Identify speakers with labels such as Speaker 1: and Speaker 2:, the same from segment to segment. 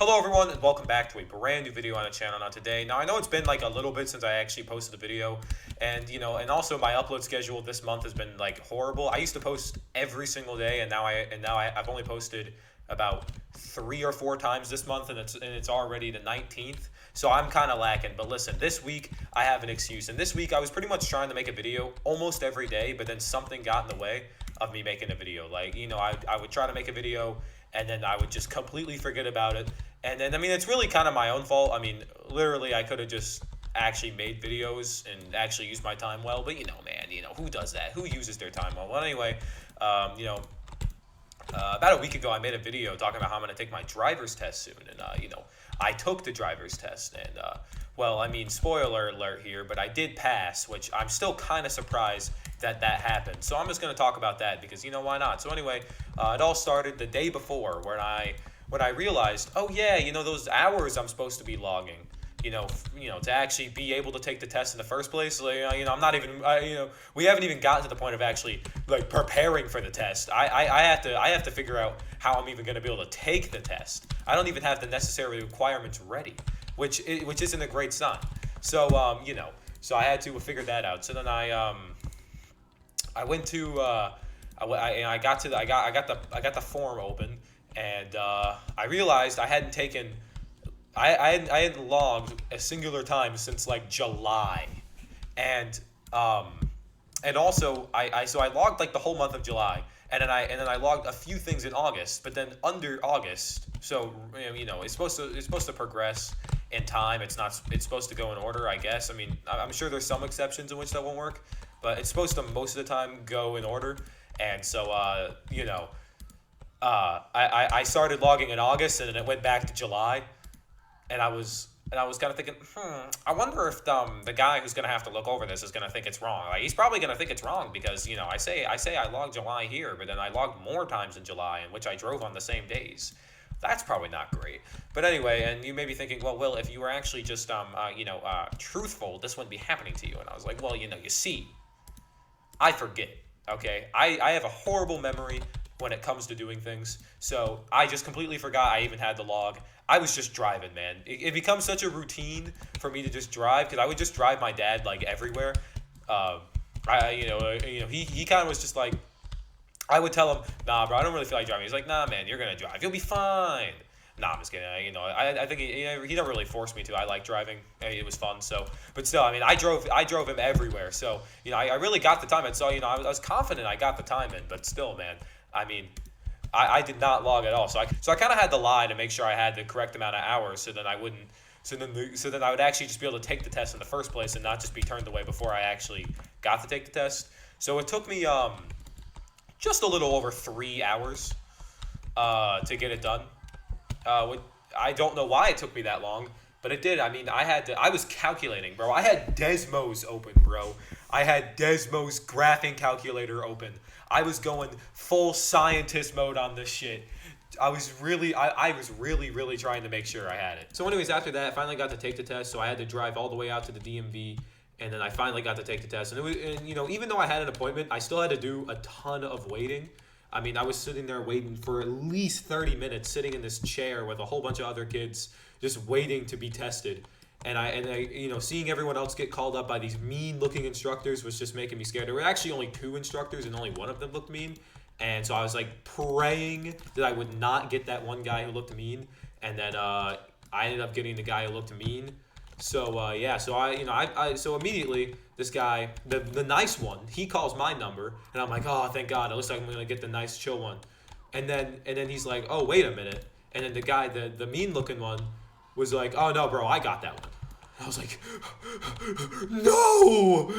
Speaker 1: Hello everyone and welcome back to a brand new video on the channel today. Now I know it's been like a little bit since I actually posted a video, and and also my upload schedule this month has been like horrible. I used to post every single day, and I've only posted about 3 or 4 times this month, and it's already the 19th. So I'm kind of lacking. But listen, this week I have an excuse, and this week I was pretty much trying to make a video almost every day, but then something got in the way of me making a video. Like, I would try to make a video and then I would just completely forget about it. And then, it's really kind of my own fault. Literally, I could have just actually made videos and actually used my time well. But, man, who does that? Who uses their time well? Well, anyway, about a week ago, I made a video talking about how I'm going to take my driver's test soon. And, I took the driver's test. And, spoiler alert here, but I did pass, which I'm still kind of surprised that happened. So I'm just going to talk about that because, why not? So anyway, it all started the day before when I realized, oh yeah, those hours I'm supposed to be logging, to actually be able to take the test in the first place. Like, I'm not even, we haven't even gotten to the point of actually like preparing for the test. I have to figure out how I'm even going to be able to take the test. I don't even have the necessary requirements ready, which isn't a great sign. So, so I had to figure that out. So then I went to, I got the form open, and I realized I hadn't taken, I hadn't logged a singular time since like July, and also I logged like the whole month of July, and then I logged a few things in August, but then under August, so it's supposed to progress in time. It's supposed to go in order, I guess. I'm sure there's some exceptions in which that won't work, but it's supposed to most of the time go in order. And so I started logging in August, and then it went back to July, and I was kind of thinking, I wonder if the guy who's gonna have to look over this is gonna think it's wrong. Like, he's probably gonna think it's wrong because I say I logged July here, but then I logged more times in July in which I drove on the same days. That's probably not great. But anyway, and you may be thinking, well, Will, if you were actually just truthful, this wouldn't be happening to you. And I was like, well, you see, I forget. Okay, I have a horrible memory when it comes to doing things, so I just completely forgot I even had the log. I was just driving, man. It becomes such a routine for me to just drive, because I would just drive my dad like everywhere. He kind of was just like, I would tell him, nah, bro, I don't really feel like driving. He's like, nah, man, you're gonna drive. You'll be fine. Nah, I'm just kidding. I think he never really forced me to. I like driving. It was fun. So, but still, I drove him everywhere. So, I really got the time in. So, I was confident I got the time in. But still, man, I did not log at all. So I kind of had to lie to make sure I had the correct amount of hours. So then I wouldn't. So then I would actually just be able to take the test in the first place and not just be turned away before I actually got to take the test. So it took me just a little over 3 hours to get it done. I don't know why it took me that long, but it did. I was calculating, bro. I had Desmos open, bro. I had Desmos graphing calculator open. I was going full scientist mode on this shit. I was really trying to make sure I had it. So anyways, after that, I finally got to take the test, so I had to drive all the way out to the DMV, and then I finally got to take the test. And even though I had an appointment, I still had to do a ton of waiting. I was sitting there waiting for at least 30 minutes, sitting in this chair with a whole bunch of other kids, just waiting to be tested. And I seeing everyone else get called up by these mean-looking instructors was just making me scared. There were actually only 2 instructors, and only one of them looked mean. And so I was like praying that I would not get that one guy who looked mean. And then I ended up getting the guy who looked mean. So yeah, so immediately this guy, the nice one, he calls my number, and I'm like, oh, thank God, it looks like I'm gonna get the nice chill one, and then he's like, oh, wait a minute, and then the guy, the mean looking one, was like, oh no, bro, I got that one. And I was like, no,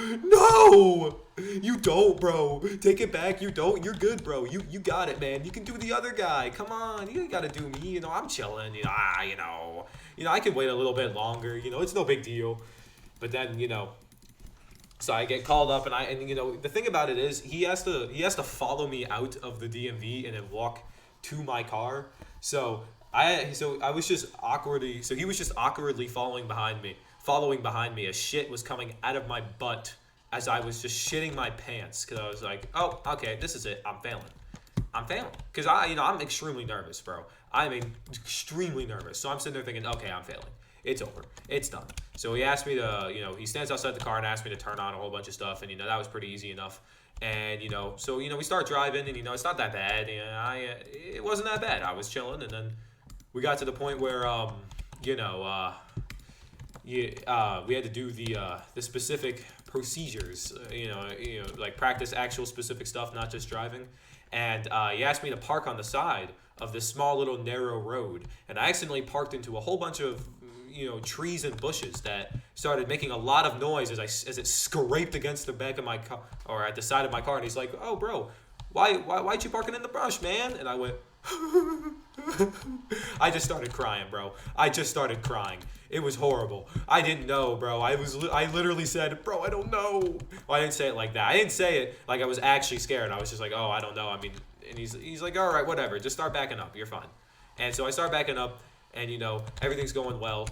Speaker 1: you don't, bro, take it back, you don't, you're good, bro, you got it, man, you can do the other guy, come on, you gotta do me, I'm chilling, I could wait a little bit longer, it's no big deal. But then, so I get called up, and the thing about it is he has to follow me out of the DMV and then walk to my car. So he was just awkwardly following behind me as shit was coming out of my butt as I was just shitting my pants, because I was like, oh, okay, this is it, I'm failing. I'm failing because I'm extremely nervous, bro. I'm extremely nervous. So I'm sitting there thinking, okay, I'm failing. It's over. It's done. So he asked me to, he stands outside the car and asked me to turn on a whole bunch of stuff, and that was pretty easy enough. And so we start driving, and it's not that bad. It wasn't that bad. I was chilling, and then we got to the point where we had to do the specific procedures, like practice actual specific stuff, not just driving. And he asked me to park on the side of this small little narrow road, and I accidentally parked into a whole bunch of trees and bushes that started making a lot of noise as it scraped against the back of my car or at the side of my car. And he's like, "Oh, bro, why'd you parking in the brush, man?" And I went. I just started crying, bro. I just started crying. It was horrible. I didn't know, bro. I literally said, "Bro, I don't know." Well, I didn't say it like that. I didn't say it like I was actually scared. I was just like, "Oh, I don't know." I mean, and he's like, "All right, whatever. Just start backing up. You're fine." And so I start backing up, and everything's going well.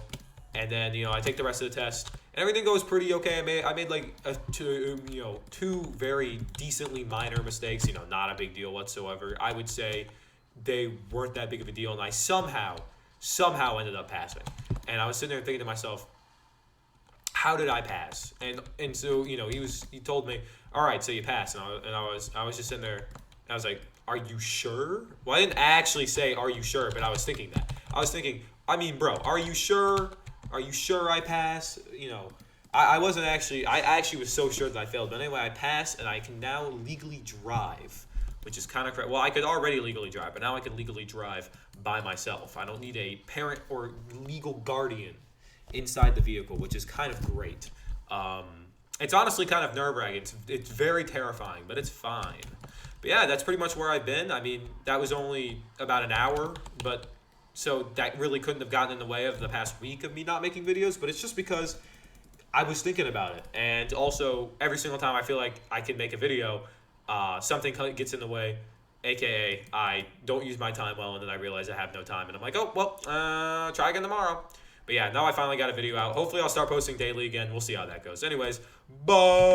Speaker 1: And then I take the rest of the test, and everything goes pretty okay. I made like two very decently minor mistakes. Not a big deal whatsoever. I would say they weren't that big of a deal, and I somehow ended up passing. And I was sitting there thinking to myself, how did I pass? And so he told me, all right, so you passed. And I was just sitting there, and I was like, are you sure? Well, I didn't actually say, are you sure? But I was thinking that. I was thinking, I mean, bro, are you sure? Are you sure I passed? I wasn't actually, I actually was so sure that I failed. But anyway, I passed, and I can now legally drive, which is kind of crazy. Well, I could already legally drive, but now I can legally drive by myself. I don't need a parent or legal guardian inside the vehicle, which is kind of great. It's honestly kind of nerve-wracking. It's very terrifying, but it's fine. But yeah, that's pretty much where I've been. I mean, that was only about an hour, but so that really couldn't have gotten in the way of the past week of me not making videos, but it's just because I was thinking about it. And also, every single time I feel like I can make a video, something gets in the way, aka I don't use my time well, and then I realize I have no time, and I'm like, oh, well, try again tomorrow. But yeah, now I finally got a video out. Hopefully I'll start posting daily again. We'll see how that goes. Anyways, bye.